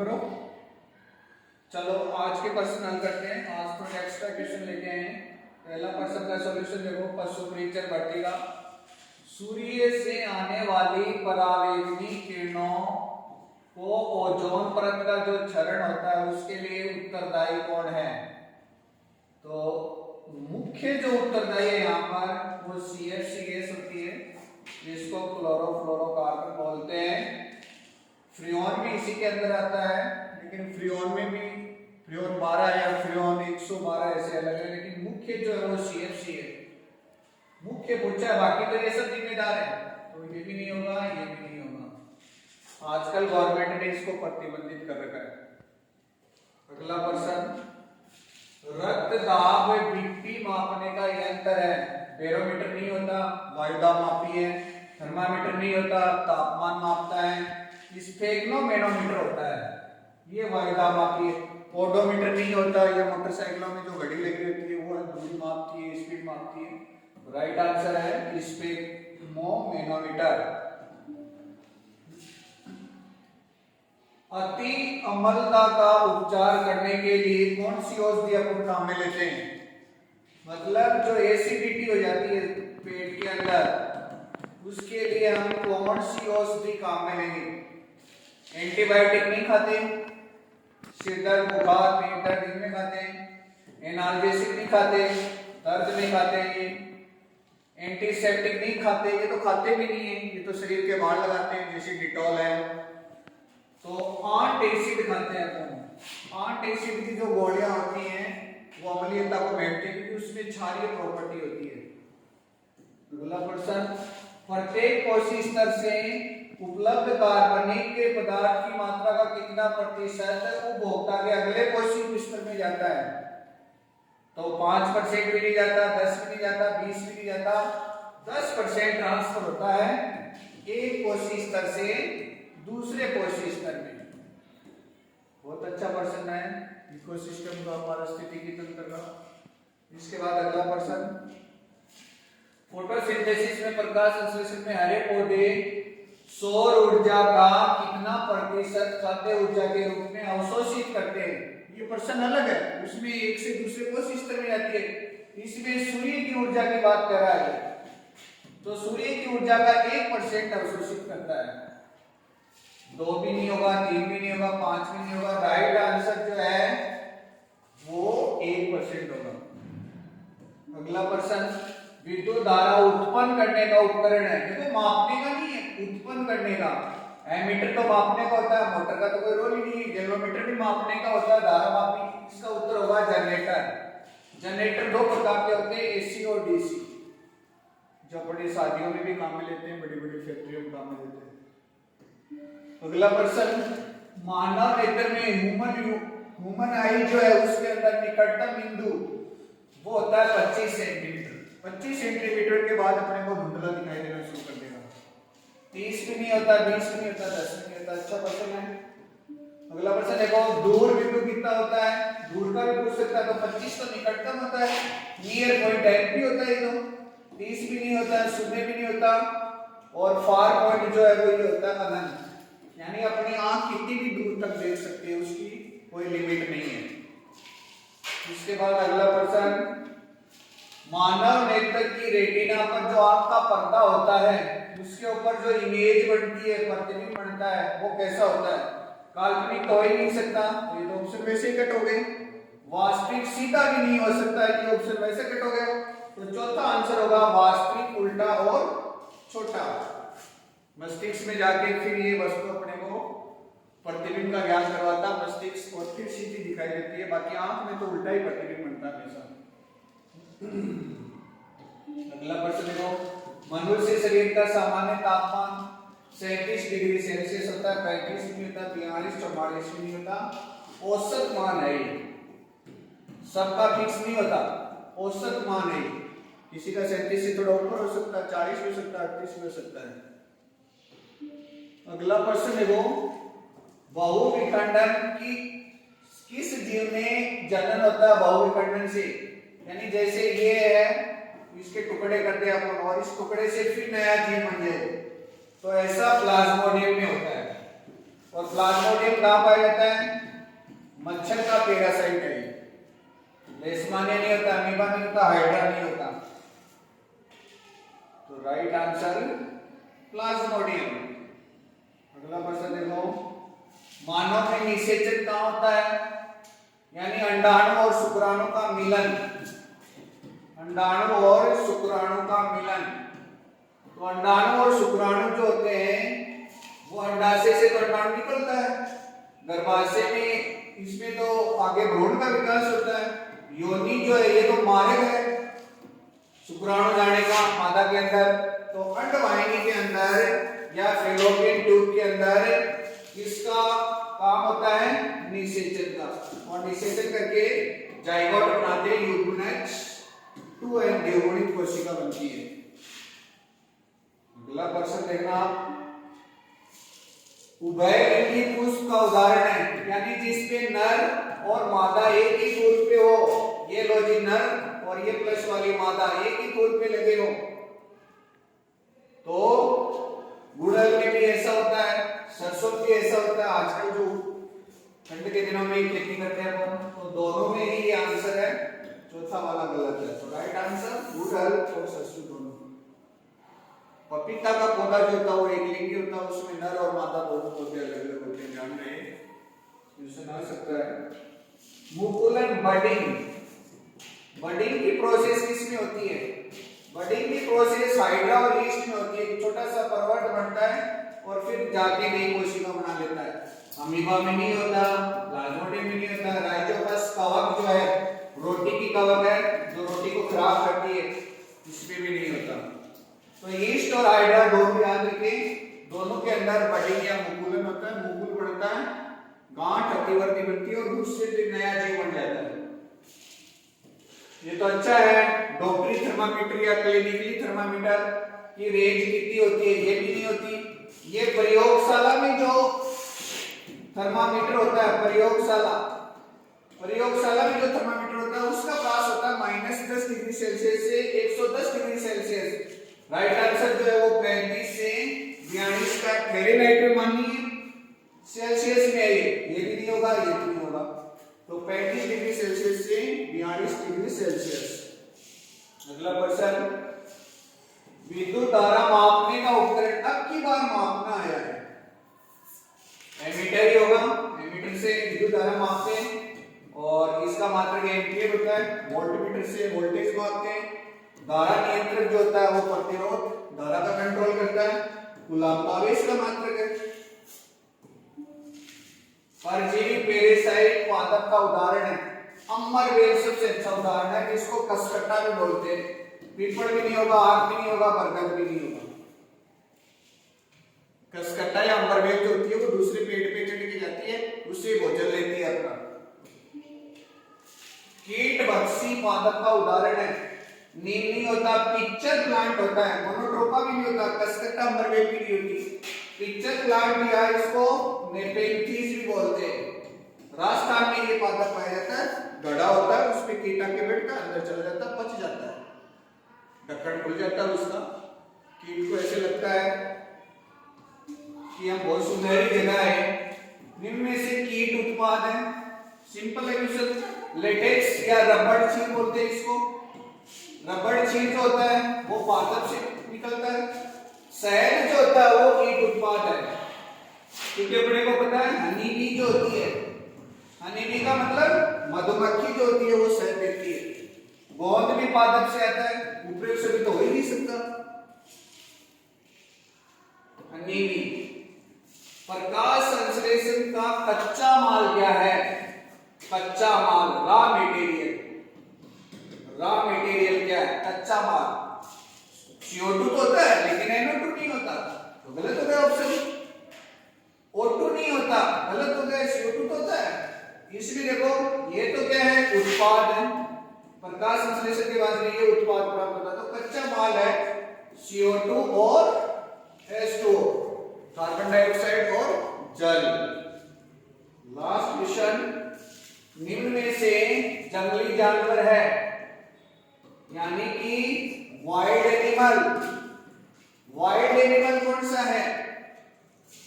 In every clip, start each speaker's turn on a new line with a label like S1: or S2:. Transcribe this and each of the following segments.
S1: करो। चलो आज के क्वेश्चन हल करते हैं। आज थोड़ा एक्स्ट्रा क्वेश्चन लेके आए हैं। पहला क्वेश्चन का सॉल्यूशन देखो। पशु प्रीचर भट्टी का सूर्य से आने वाली परावैंगनी किरणों को ओजोन परत का जो क्षरण होता है उसके लिए उत्तरदायी कौन है? तो मुख्य जो उत्तरदायी है यहाँ पर वो CFC गैस होती है जिसको क्लोरोफ्लोरोकार्बन बोलते हैं। फ्रियोन भी इसी के अंदर आता है, लेकिन फ्रियोन में भी फ्रियोन 12 या फ्रियोन 112 ऐसे अलग है, लेकिन मुख्य जो है वो CFC है। मुख्य पूछा है, बाकी तो ये सब जिम्मेदार है, तो ये भी नहीं होगा, ये भी नहीं होगा। आजकल गवर्नमेंट ने इसको प्रतिबंधित कर रखा है। अगला प्रश्न, रक्त दाब BP मापने का यंत्र है। बैरोमीटर नहीं होता, वायुदाब मापी है। थर्मामीटर नहीं होता, तापमान मापता है। स्फेग्नोमेनोमीटर होता है, ये वायुदाब मापी है। ओडोमीटर नहीं होता, ये मोटरसाइकिलों में जो घड़ी लगी होती है वो दूरी मापती है, स्पीड मापती है। राइट आंसर है स्फेग्नोमेनोमीटर। अति अम्लता का उपचार करने के लिए कौन सी औषधि अपन काम में लेते हैं? मतलब जो एसिडिटी हो जाती है पेट के अंदर, उसके लिए हम कौन सी औषधि काम में लेंगे? एंटीबायोटिक नहीं खाते, सिर दर्द बुखार पेट दर्द इनमें खाते हैं। एनाल्जेसिक नहीं खाते, दर्द में खाते हैं। एंटीसेप्टिक नहीं खाते, ये तो खाते भी नहीं है, ये तो शरीर के बाहर लगाते हैं जैसे डिटॉल है। तो एंटासिड खाते हैं अपन। एंटासिड की जो गोलियां होती हैं वो अम्लीयता को बैठती है क्योंकि उसमें क्षारीय प्रॉपर्टी होती है। अगला प्रश्न, प्रत्येक कोशिका स्तर से उपलब्ध कार्बनिक के पदार्थ की मात्रा का कितना प्रतिशत उपभोक्ता के अगले कोशिका स्तर में जाता है? तो 5% भी नहीं जाता, 10 भी नहीं जाता, 20 भी नहीं जाता, 10% ट्रांसफर होता है एक कोशिका स्तर से दूसरे कोशिका स्तर में। बहुत अच्छा प्रश्न है इकोसिस्टम का, पारिस्थितिकी तंत्र का। इसके बाद अगला प्रश्न, फोटोसिंथेसिस में प्रकाश संश्लेषण में हरे पौधे सौर ऊर्जा का कितना प्रतिशत खाद्य ऊर्जा के रूप में अवशोषित करते हैं? ये प्रश्न अलग है, उसमें एक से दूसरे कोशिका स्तर में जाती है। इसमें सूर्य की ऊर्जा की बात कर रहा है, तो सूर्य की ऊर्जा का 1% अवशोषित करता है। 2 भी नहीं होगा, 3 भी नहीं होगा, 5 भी नहीं होगा। राइट आंसर जो है वो 1% होगा। अगला प्रश्न, विद्युत धारा उत्पन्न करने का उपकरण है। देखो मापने का नहीं है, उत्पन्न करने का। एमीटर तो मापने का होता है, मोटर का तो कोई रोल ही नहीं है। गैल्वेमीटर भी मापने का होता है, धारा मापी। इसका उत्तर होगा जनरेटर। जनरेटर 2 प्रकार के होते हैं, AC और DC, जो अपने शादियों में भी काम में लेते हैं, बड़ी बड़ी फैक्ट्रियों में काम में लेते हैं। अगला प्रश्न, मानव नेत्र में ह्यूमन आई जो है उसके अंदर निकटतम बिंदु वो होता है 25 सेंटीमीटर। 25 सेंटीमीटर के बाद अपने को धुंधला दिखाई देना शुरू कर देगा। 30 भी नहीं होता, 20 भी नहीं होता, 10 भी नहीं होता। अच्छा प्रश्न है। अगला प्रश्न देखो, दूर बिंदु कितना होता है? दूर का भी पूछ सकता है, तो 25 तो निकटतम होता है। नियर पॉइंट एंड भी होता है, ये तो 30 भी नहीं होता, 0 भी नहीं होता, और फार पॉइंट जो है वो ये होता है अनंत। यानी अपनी आंख कितनी भी दूर तक देख सकती है, उसकी कोई लिमिट नहीं है। इसके बाद अगला प्रश्न, मानव नेत्र की रेटिना पर जो आंख का पर्दा होता है उसके ऊपर जो इमेज बनती है, प्रतिबिंब बनता है, वो कैसा होता है? काल्पनिक तो हो ही नहीं सकता, तो ये तो ऑप्शन वैसे ही कट हो गए। वास्तविक सीधा भी नहीं हो सकता है कि ऑप्शन वैसे कट हो गए। तो चौथा आंसर होगा वास्तविक, उल्टा और छोटा। मस्तिष्क में जाके फिर ये वस्तु अपने को प्रतिबिंब का ज्ञान करवाता, मस्तिष्क और फिर सीधी दिखाई देती है। बाकी आंख में तो उल्टा ही प्रतिबिंब बनता है हमेशा। अगला प्रश्न देखो, मनुष्य शरीर का सामान्य तापमान 37 डिग्री सेल्सियस होता है, 35 भी नहीं होता, 43, 44 भी नहीं होता। औसत मान है, सबका फिक्स नहीं होता, औसत मान है। किसी का 37 से थोड़ा ऊपर हो सकता है, 40 भी हो सकता है, 38 भी हो सकता है। अगला प्रश्न देखो, बहुविखंडन की किस जीव में जनन होता है? बहुविखंडन से, यानी जैसे ये है, इसके टुकड़े कर दे अपन और इस टुकड़े से फिर नया जीव बन जाए, तो ऐसा प्लाज्मोडियम में होता है। और प्लाज्मोडियम कहाँ पाया जाता है? मच्छर का पैरासाइट है। लेशमानिया नहीं होता, अमीबा नहीं होता, हाइड्रा नहीं होता। तो राइट आंसर प्लाज्मोडियम। अगला प्रश्न देखो, मानव में निषेचन कहाँ होता है? यानी अंडाणु और शुक्राणु का मिलन। अंडाणु और शुक्राणु का मिलन। तो अंडाणु और शुक्राणु जो होते हैं वो अंडाशय से तो अंडाणु निकलता है, गर्भाशय में इसमें तो आगे भ्रूण का विकास होता है। योनि जो है ये तो मार्ग है शुक्राणु जाने का मादा के अंदर। तो अंडवाहिनी के अंदर या फैलोपियन ट्यूब के अंदर इसका काम होता है निषेचन का, और निषेचन करके जाइगोट बनाते हैं, यूग्मनज 2 एंड द्विगुणित कोशिका बनती है। अगला प्रश्न देखना आप, उभयलिंगी पुष्प का उदाहरण है, यानी जिसपे नर और मादा एक ही फूल पे हो। ये लो जी नर और ये प्लस वाली मादा एक ही फूल पे लगे हो। तो गुड़हल में भी ऐसा होता है, सरसों भी ऐसा होता है। आजकल जो ठंड के दिनों में खेती करते हैं अपन, तो दोनों में ही ये आंसर है, चौथा वाला गलत है। तो राइट आंसर गुड़हल और सरसों दोनों। पपीता का पौधा जो होता है वो एक लिंगी होता है, उसमें नर और मादा दोनों पौधे अलग अलग होते हैं, ध्यान रहे, क्वेश्चन आ सकता है। मुकुलन बडिंग, बडिंग की प्रोसेस किसमें होती है? बडिंग की प्रोसेस हाइड्रा और ईस्ट में होती है। एक छोटा सा पर्वत बनता है और फिर जाके नई कोशिका बना लेता है। अमीबा में नहीं होता, प्लाज्मोडियम में नहीं होता। राइजोपस कवक जो है रोटी की कवक है जो रोटी को खराब करती है, इसमें भी नहीं होता। तो ईस्ट और हाइड्रा दोनों याद रखें, दोनों के अंदर बडिंग या मुकुलन होता है। मुकुल बढ़ता है, गांठ अतिवर्ती बनती है और उससे फिर नया जीव बन जाता है। ये तो अच्छा है, डॉप्लर थर्मामीटर या क्लिनिकली थर्मामीटर की रेंज कितनी होती है? ये भी नहीं होती। ये प्रयोगशाला में जो थर्मामीटर होता है, प्रयोगशाला में जो थर्मामीटर होता है उसका पास होता है -10 डिग्री सेल्सियस से 110 डिग्री सेल्सियस। राइट आंसर जो है वो 35 से 42 का फ़ारेनहाइट में मानिए, सेल्सियस में है। ये भी नहीं होगा, ये भी नहीं होगा। तो 35 डिग्री सेल्सियस से 42 डिग्री सेल्सियस। अगला प्रश्न, विद्युत धारा मापने का उपकरण अब की बार मापना आया है। एमीटर ही होगा, एमीटर से विद्युत धारा मापते हैं और इसका मात्रक एम्पीयर होता है। वोल्टमीटर से वोल्टेज मापते हैं। धारा नियंत्रक जो होता है वो प्रतिरोध धारा का कंट्रोल करता है। कूलम्ब आवेश का मात्रक है। परजीवी पैरासाइट पादप का उदाहरण है। अमरवेल सबसे अच्छा उदाहरण है, जिसको कसकट्टा भी बोलते हैं। पीपड़ भी नहीं होगा, आग भी नहीं होगा, बरगद भी नहीं होगा। कसकट्टा या अमरवेल जो होती है वो दूसरे पेड़ पे चढ़ के जाती है, उससे भोजन लेती है अपना। कीटभक्षी पादप का उदाहरण है। नीम नहीं होता, पिक्चर प्लांट होता है। मोनोट्रोपा भी नहीं होता, कसकट्टा अमरवेल भी नहीं होती। पिक्चर प्लांट या इसको नेपेंथीज भी बोलते हैं। राजस्थान में ये पादप पाया जाता है। गड़ा होता है, उसमें कीट आके बैठता है, अंदर चला जाता है, पच जाता है, ढक्कन खुल जाता है उसका। कीट को ऐसे लगता है कि हम बहुत सुनहरी जगह है। निम्न में से कीट उत्पाद है। सिंपल है, लेटेक्स या रबड़ चीज बोलते हैं इसको। रबड़ चीज जो होता है वो पादप से निकलता है। शहद जो होता है वो कीट उत्पाद है, क्योंकि अपने को पता है हनी बी जो होती है, हनी बी का मतलब मधुमक्खी जो होती है वो शहद देती है। गोंद भी पादप से आता है, ऊपर से भी तो हो ही नहीं सकता। Honey bee. प्रकाश संश्लेषण का कच्चा माल क्या है? कच्चा माल, रॉ मटेरियल। रॉ मटेरियल क्या है? कच्चा माल। CO2 तो होता है लेकिन NO2 नहीं होता, तो गलत हो गया ऑप्शन। O2 नहीं होता, गलत हो गया। CO2 तो होता है। इसलिए देखो ये तो क्या है? उत्पाद है। प्रकाश संश्लेषण के बाद में ये उत्पाद प्राप्त होता है। तो कच्चा माल है CO2 और H2O, कार्बन डाइऑक्साइड और जल। लास्ट क्वेश्चन, निम्न में से जंगली जानवर है, यानी कि वाइल्ड एनिमल। वाइल्ड एनिमल कौन सा है?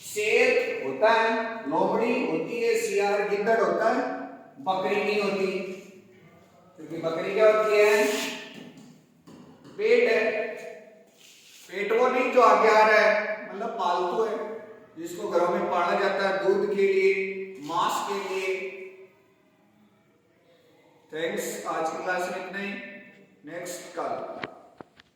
S1: शेर होता है, लोमड़ी होती है, सियार गिद्दड़ होता है, बकरी नहीं होती, क्योंकि बकरी क्या होती है, पेट है। पेट वो नहीं जो आगे आ रहा है, मतलब पालतू है जिसको घरों में पाला जाता है दूध के लिए, मांस के लिए। थैंक्स, आज की क्लास में इतना ही, नेक्स्ट कल।